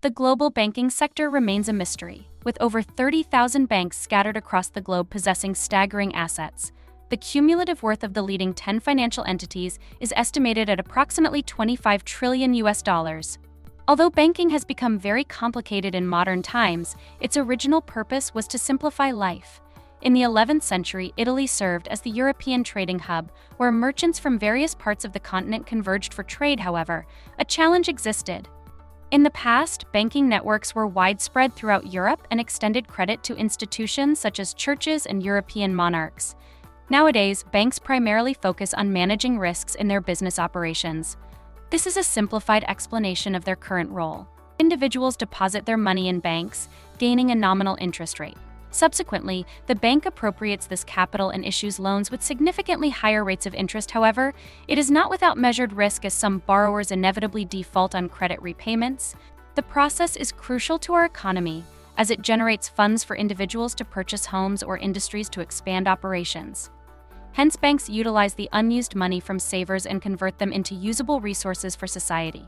the global banking sector remains a mystery, with over 30,000 banks scattered across the globe possessing staggering assets. The cumulative worth of the leading 10 financial entities is estimated at approximately $25 trillion US. Although banking has become very complicated in modern times, its original purpose was to simplify life. In the 11th century, Italy served as the European trading hub, where merchants from various parts of the continent converged for trade. However, a challenge existed. In the past, banking networks were widespread throughout Europe and extended credit to institutions such as churches and European monarchs. Nowadays, banks primarily focus on managing risks in their business operations. This is a simplified explanation of their current role. Individuals deposit their money in banks, gaining a nominal interest rate. Subsequently, the bank appropriates this capital and issues loans with significantly higher rates of interest. However, it is not without measured risk, as some borrowers inevitably default on credit repayments. The process is crucial to our economy, as it generates funds for individuals to purchase homes or industries to expand operations. Hence, banks utilize the unused money from savers and convert them into usable resources for society.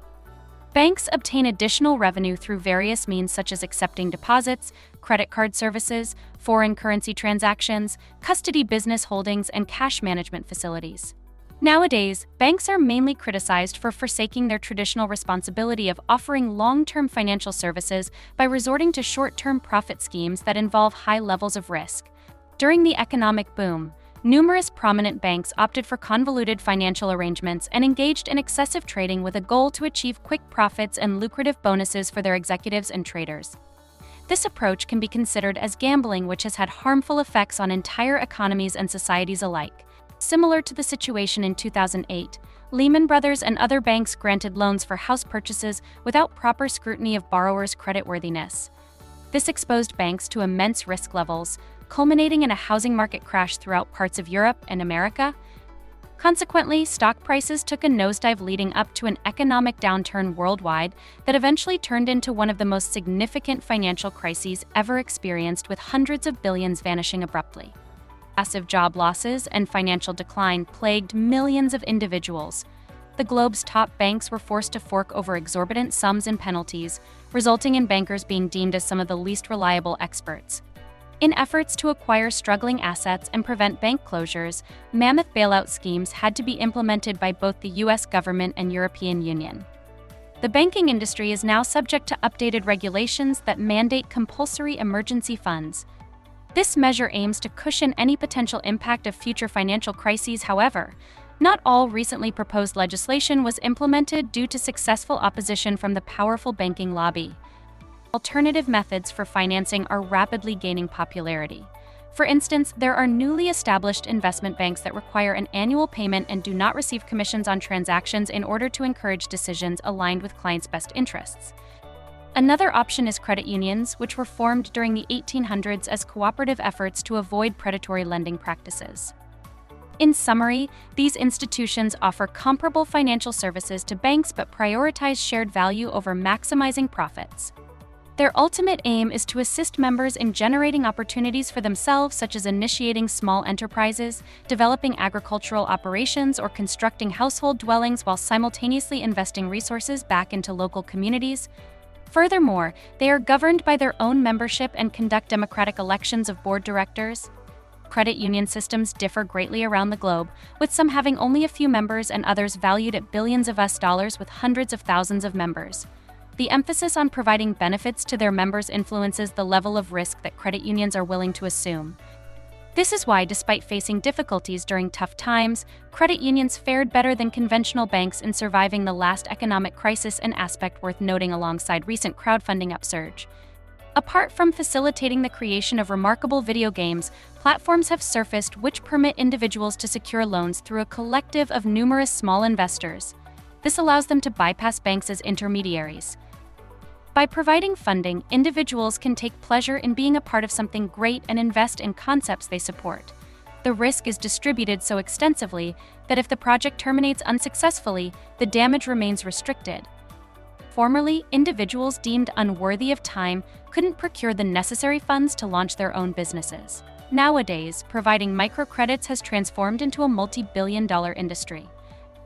Banks obtain additional revenue through various means such as accepting deposits, credit card services, foreign currency transactions, custody business holdings, and cash management facilities. Nowadays, banks are mainly criticized for forsaking their traditional responsibility of offering long-term financial services by resorting to short-term profit schemes that involve high levels of risk. During the economic boom, numerous prominent banks opted for convoluted financial arrangements and engaged in excessive trading with a goal to achieve quick profits and lucrative bonuses for their executives and traders. This approach can be considered as gambling, which has had harmful effects on entire economies and societies alike. Similar to the situation in 2008, Lehman Brothers and other banks granted loans for house purchases without proper scrutiny of borrowers' creditworthiness. This exposed banks to immense risk levels, culminating in a housing market crash throughout parts of Europe and America. Consequently, stock prices took a nosedive, leading up to an economic downturn worldwide that eventually turned into one of the most significant financial crises ever experienced, with hundreds of billions vanishing abruptly. Massive job losses and financial decline plagued millions of individuals. The globe's top banks were forced to fork over exorbitant sums in penalties, resulting in bankers being deemed as some of the least reliable experts. In efforts to acquire struggling assets and prevent bank closures, mammoth bailout schemes had to be implemented by both the U.S. government and European Union. The banking industry is now subject to updated regulations that mandate compulsory emergency funds. This measure aims to cushion any potential impact of future financial crises. However, not all recently proposed legislation was implemented due to successful opposition from the powerful banking lobby. Alternative methods for financing are rapidly gaining popularity. For instance, there are newly established investment banks that require an annual payment and do not receive commissions on transactions in order to encourage decisions aligned with clients' best interests. Another option is credit unions, which were formed during the 1800s as cooperative efforts to avoid predatory lending practices. In summary, these institutions offer comparable financial services to banks but prioritize shared value over maximizing profits. Their ultimate aim is to assist members in generating opportunities for themselves, such as initiating small enterprises, developing agricultural operations, or constructing household dwellings, while simultaneously investing resources back into local communities. Furthermore, they are governed by their own membership and conduct democratic elections of board directors. Credit union systems differ greatly around the globe, with some having only a few members and others valued at billions of US dollars with hundreds of thousands of members. The emphasis on providing benefits to their members influences the level of risk that credit unions are willing to assume. This is why, despite facing difficulties during tough times, credit unions fared better than conventional banks in surviving the last economic crisis, an aspect worth noting alongside recent crowdfunding upsurge. Apart from facilitating the creation of remarkable video games, platforms have surfaced which permit individuals to secure loans through a collective of numerous small investors. This allows them to bypass banks as intermediaries. By providing funding, individuals can take pleasure in being a part of something great and invest in concepts they support. The risk is distributed so extensively that if the project terminates unsuccessfully, the damage remains restricted. Formerly, individuals deemed unworthy of time couldn't procure the necessary funds to launch their own businesses. Nowadays, providing microcredits has transformed into a multi-billion-dollar industry.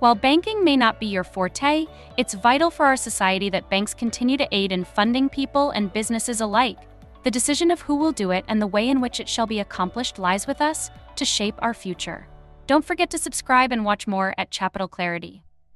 While banking may not be your forte, it's vital for our society that banks continue to aid in funding people and businesses alike. The decision of who will do it and the way in which it shall be accomplished lies with us to shape our future. Don't forget to subscribe and watch more at Capital Clarity.